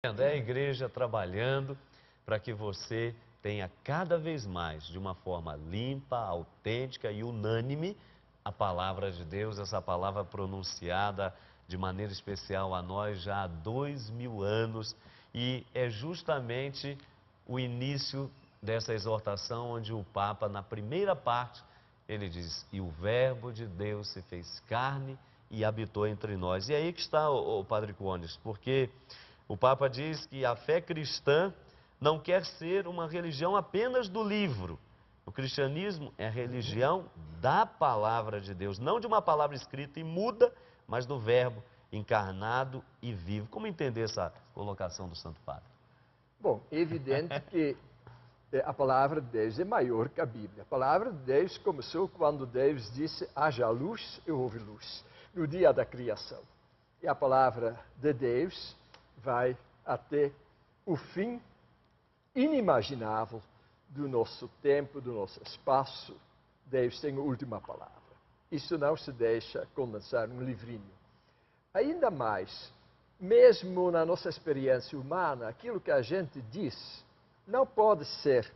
É a igreja trabalhando para que você tenha cada vez mais, de uma forma limpa, autêntica e unânime, a palavra de Deus, essa palavra pronunciada de maneira especial a nós já há 2000 anos. E é justamente o início dessa exortação onde o Papa, na primeira parte, ele diz: e o Verbo de Deus se fez carne e habitou entre nós. E aí que está o Padre Cones, porque o Papa diz que a fé cristã não quer ser uma religião apenas do livro. O cristianismo é a religião da palavra de Deus, não de uma palavra escrita e muda, mas do Verbo encarnado e vivo. Como entender essa colocação do Santo Padre? Bom, é evidente que a palavra de Deus é maior que a Bíblia. A palavra de Deus começou quando Deus disse: haja luz e houve luz, no dia da criação. E a palavra de Deus vai até o fim inimaginável do nosso tempo, do nosso espaço. Deus tem a última palavra. Isso não se deixa condensar num livrinho. Ainda mais, mesmo na nossa experiência humana, aquilo que a gente diz não pode ser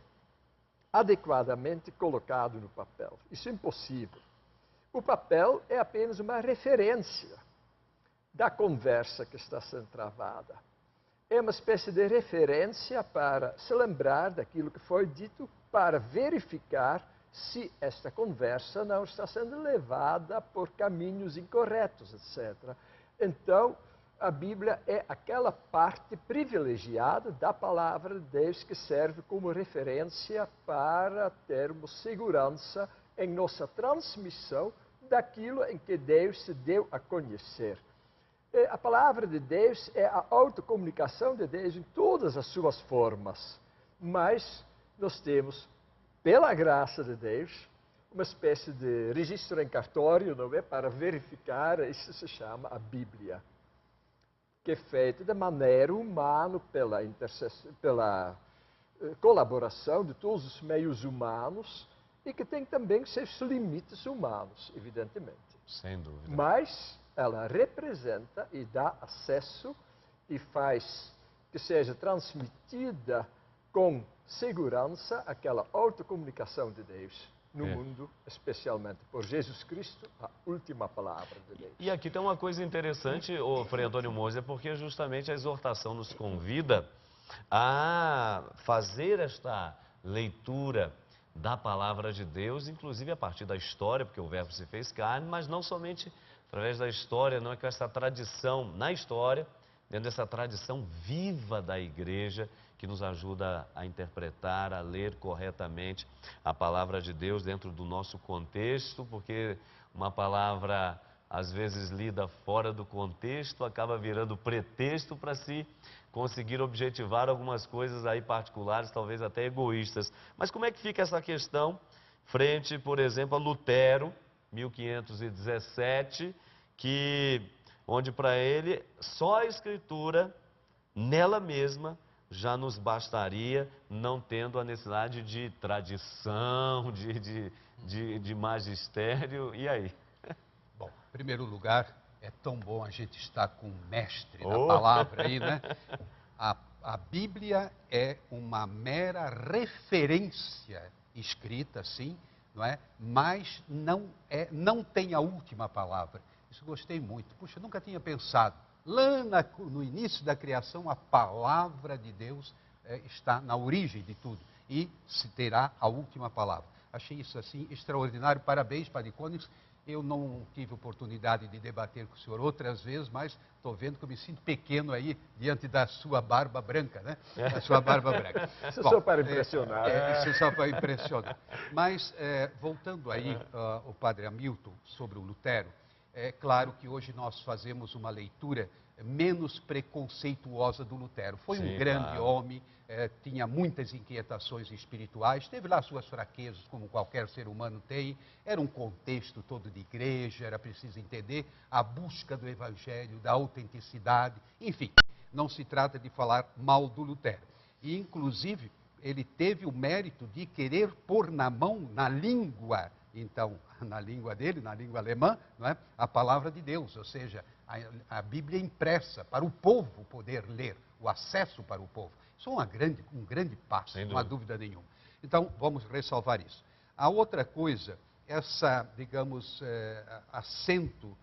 adequadamente colocado no papel. Isso é impossível. O papel é apenas uma referência da conversa que está sendo travada. É uma espécie de referência para se lembrar daquilo que foi dito, para verificar se esta conversa não está sendo levada por caminhos incorretos, etc. Então, a Bíblia é aquela parte privilegiada da palavra de Deus que serve como referência para termos segurança em nossa transmissão daquilo em que Deus se deu a conhecer. A palavra de Deus é a autocomunicação de Deus em todas as suas formas, mas nós temos, pela graça de Deus, uma espécie de registro em cartório, não é? Para verificar, isso se chama a Bíblia, que é feita de maneira humana pela colaboração de todos os meios humanos e que tem também seus limites humanos, evidentemente. Sem dúvida. Mas ela representa e dá acesso e faz que seja transmitida com segurança aquela autocomunicação de Deus no mundo, especialmente por Jesus Cristo, a última palavra de Deus. E aqui tem uma coisa interessante, Frei Antônio Moser, porque justamente a exortação nos convida a fazer esta leitura da palavra de Deus, inclusive a partir da história, porque o Verbo se fez carne, mas não somente através da história, não é que essa tradição na história, dentro dessa tradição viva da igreja, que nos ajuda a interpretar, a ler corretamente a palavra de Deus dentro do nosso contexto, porque uma palavra, às vezes, lida fora do contexto, acaba virando pretexto para se conseguir objetivar algumas coisas aí particulares, talvez até egoístas. Mas como é que fica essa questão frente, por exemplo, a Lutero, 1517, onde para ele só a Escritura, nela mesma, já nos bastaria, não tendo a necessidade de tradição, de magistério. E aí? Bom, em primeiro lugar, é tão bom a gente estar com um mestre da palavra aí, né? A Bíblia é uma mera referência escrita, sim, não é? Mas não tem a última palavra. Isso gostei muito. Puxa, eu nunca tinha pensado. Lá no início da criação, a palavra de Deus está na origem de tudo e se terá a última palavra. Achei isso assim extraordinário. Parabéns, Padre Cones. Eu não tive oportunidade de debater com o senhor outras vezes, mas estou vendo que eu me sinto pequeno aí diante da sua barba branca, né? Da sua barba branca. Isso só para impressionar. Isso só para impressionar. Mas, voltando aí, o Padre Hamilton, sobre o Lutero, é claro que hoje nós fazemos uma leitura menos preconceituosa do Lutero. Foi um grande homem, tinha muitas inquietações espirituais, teve lá suas fraquezas, como qualquer ser humano tem. Era um contexto todo de igreja, era preciso entender a busca do evangelho, da autenticidade. Enfim, não se trata de falar mal do Lutero. E, inclusive, ele teve o mérito de querer pôr na mão, na língua, então, na língua dele, na língua alemã, não é? A palavra de Deus, ou seja, a Bíblia impressa para o povo poder ler, o acesso para o povo. Isso é um grande passo, não há dúvida nenhuma. Então, vamos ressalvar isso. A outra coisa, digamos, acento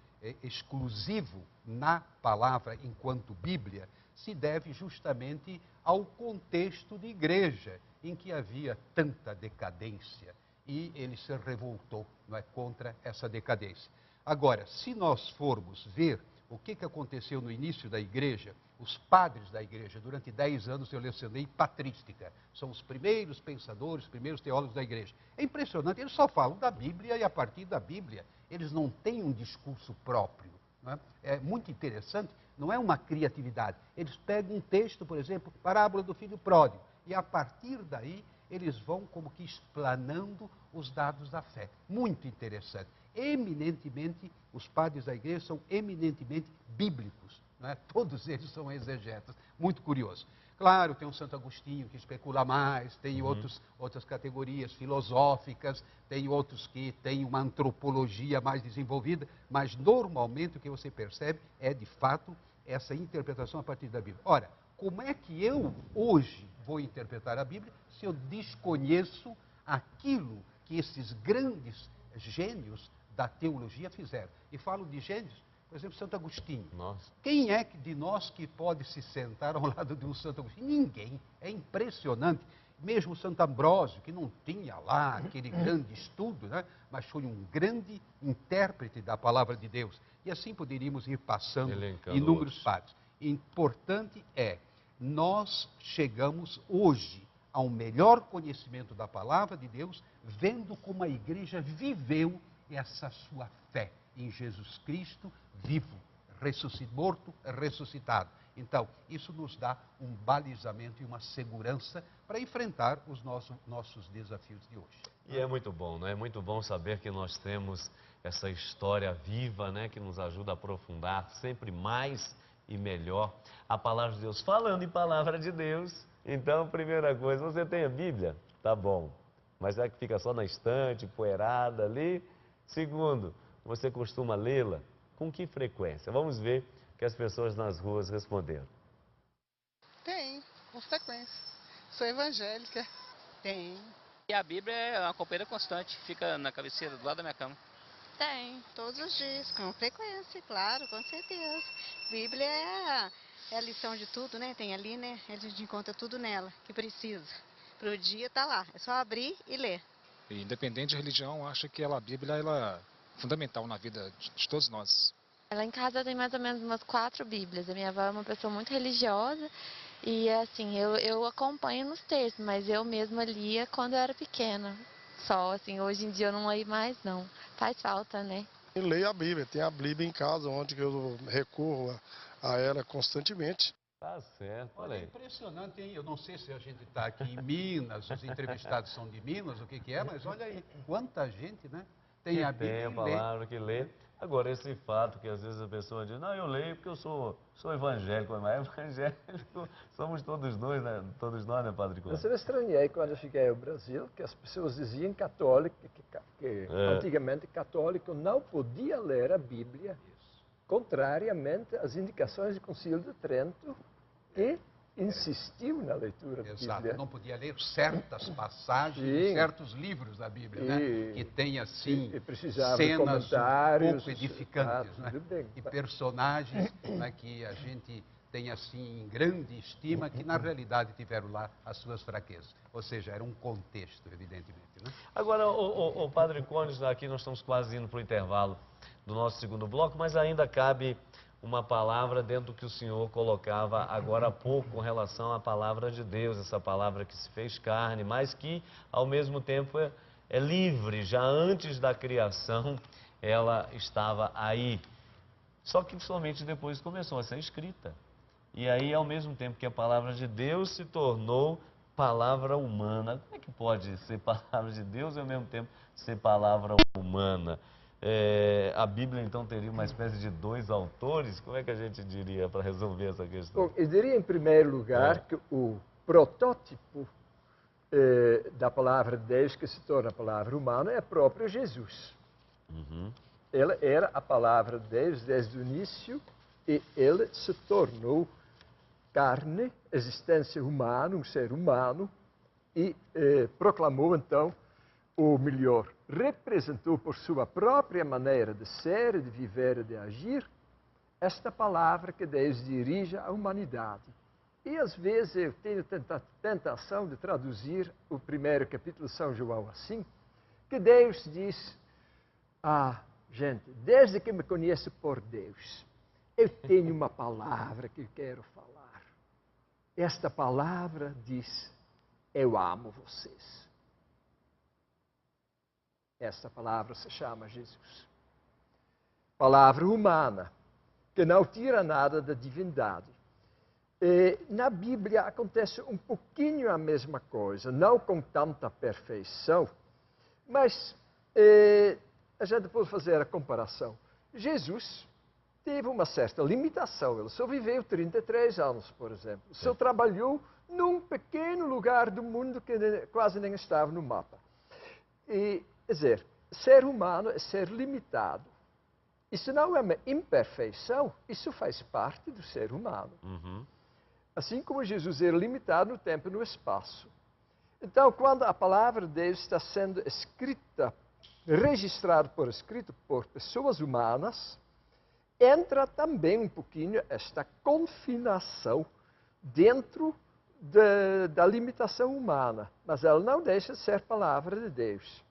exclusivo na palavra enquanto Bíblia, se deve justamente ao contexto de igreja, em que havia tanta decadência, e ele se revoltou, não é, contra essa decadência. Agora, se nós formos ver o que aconteceu no início da igreja, os padres da igreja, durante 10 anos eu lecionei patrística, são os primeiros pensadores, os primeiros teólogos da igreja. É impressionante, eles só falam da Bíblia e a partir da Bíblia, eles não têm um discurso próprio. Não é? É muito interessante, não é uma criatividade. Eles pegam um texto, por exemplo, parábola do filho pródigo, e a partir daí eles vão como que explanando os dados da fé. Muito interessante. Eminentemente, os padres da igreja são eminentemente bíblicos. Não é? Todos eles são exegetas. Muito curioso. Claro, tem o Santo Agostinho que especula mais, tem outras categorias filosóficas, tem outros que têm uma antropologia mais desenvolvida, mas normalmente o que você percebe é, de fato, essa interpretação a partir da Bíblia. Ora, como é que eu, hoje, vou interpretar a Bíblia se eu desconheço aquilo que esses grandes gênios da teologia fizeram? E falo de gênios, por exemplo, Santo Agostinho. Nossa. Quem é de nós que pode se sentar ao lado de um Santo Agostinho? Ninguém. É impressionante. Mesmo Santo Ambrósio, que não tinha lá aquele grande estudo, né? Mas foi um grande intérprete da palavra de Deus. E assim poderíamos ir passando inúmeros padres. Importante é, nós chegamos hoje ao melhor conhecimento da palavra de Deus, vendo como a igreja viveu essa sua fé em Jesus Cristo vivo, morto, ressuscitado. Então, isso nos dá um balizamento e uma segurança para enfrentar os nossos desafios de hoje. E é muito bom, não é? É muito bom saber que nós temos essa história viva, né? Que nos ajuda a aprofundar sempre mais e melhor a palavra de Deus. Falando em palavra de Deus, então, primeira coisa, você tem a Bíblia? Tá bom. Mas será que fica só na estante, empoeirada ali? Segundo, você costuma lê-la? Com que frequência? Vamos ver o que as pessoas nas ruas responderam. Tem, com frequência. Sou evangélica. Tem. E a Bíblia é uma companheira constante, fica na cabeceira do lado da minha cama. Tem, todos os dias, com frequência, claro, com certeza. Bíblia é a lição de tudo, né? Tem ali, né? A gente encontra tudo nela, que precisa. Pro dia tá lá, é só abrir e ler. E independente de religião, acho que a Bíblia ela é fundamental na vida de todos nós. Lá em casa tem mais ou menos umas 4 Bíblias. A minha avó é uma pessoa muito religiosa e, assim, eu acompanho nos textos, mas eu mesma lia quando eu era pequena. Só, assim, hoje em dia eu não leio mais, não. Faz falta, né? Eu leio a Bíblia, tem a Bíblia em casa, onde eu recorro a ela constantemente. Tá certo, olha aí. É impressionante, hein? Eu não sei se a gente está aqui em Minas, os entrevistados são de Minas, o que é, mas olha aí, quanta gente, né? Tem a Bíblia. Tem a palavra que lê. Agora, esse fato que às vezes a pessoa diz, não, eu leio porque eu sou evangélico, mas evangélico somos todos nós, né, Padre Cláudio? Eu estranhei quando eu cheguei ao Brasil, que as pessoas diziam católico, que antigamente católico não podia ler a Bíblia, contrariamente às indicações do Concílio de Trento, que insistiu na leitura da Exato, Bíblia. não podia ler certas passagens de certos livros da Bíblia, né? Que tem assim cenas um pouco edificantes, né? E personagens, né, que a gente tem assim em grande estima, que na realidade tiveram lá as suas fraquezas. Ou seja, era um contexto, evidentemente. Né? Agora, o Padre Cônigo, aqui nós estamos quase indo para o intervalo do nosso segundo bloco, mas ainda cabe uma palavra dentro do que o senhor colocava agora há pouco com relação à palavra de Deus, essa palavra que se fez carne, mas que ao mesmo tempo é livre, já antes da criação ela estava aí, só que somente depois começou a ser escrita. E aí, ao mesmo tempo que a palavra de Deus se tornou palavra humana, como é que pode ser palavra de Deus e ao mesmo tempo ser palavra humana? A Bíblia, então, teria uma espécie de 2 autores? Como é que a gente diria para resolver essa questão? Bom, eu diria, em primeiro lugar, que o protótipo da palavra de Deus, que se torna a palavra humana, é próprio Jesus. Ela era a palavra de Deus desde o início e ele se tornou carne, existência humana, um ser humano, e proclamou então, ou melhor, representou por sua própria maneira de ser, de viver e de agir, esta palavra que Deus dirige à humanidade. E às vezes eu tenho tentação de traduzir o primeiro capítulo de São João assim, que Deus diz, gente, desde que me conheço por Deus, eu tenho uma palavra que eu quero falar. Esta palavra diz, eu amo vocês. Esta palavra se chama Jesus. Palavra humana, que não tira nada da divindade. Na Bíblia acontece um pouquinho a mesma coisa, não com tanta perfeição, mas a gente pode fazer a comparação. Jesus teve uma certa limitação, ele só viveu 33 anos, por exemplo. Só trabalhou num pequeno lugar do mundo que quase nem estava no mapa. E, quer dizer, ser humano é ser limitado. Isso não é uma imperfeição, isso faz parte do ser humano. Uhum. Assim como Jesus era limitado no tempo e no espaço. Então, quando a palavra de Deus está sendo escrita, registrada por escrito por pessoas humanas, entra também um pouquinho esta confinação dentro da limitação humana. Mas ela não deixa de ser palavra de Deus.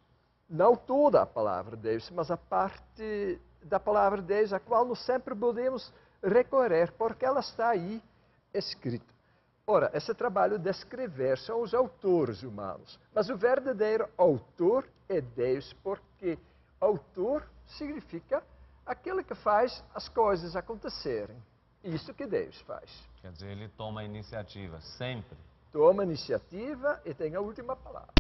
Não toda a palavra de Deus, mas a parte da palavra de Deus a qual nós sempre podemos recorrer, porque ela está aí escrita. Ora, esse trabalho de escrever são os autores humanos, mas o verdadeiro autor é Deus, porque autor significa aquele que faz as coisas acontecerem. Isso que Deus faz. Quer dizer, ele toma a iniciativa, sempre. Toma a iniciativa e tem a última palavra.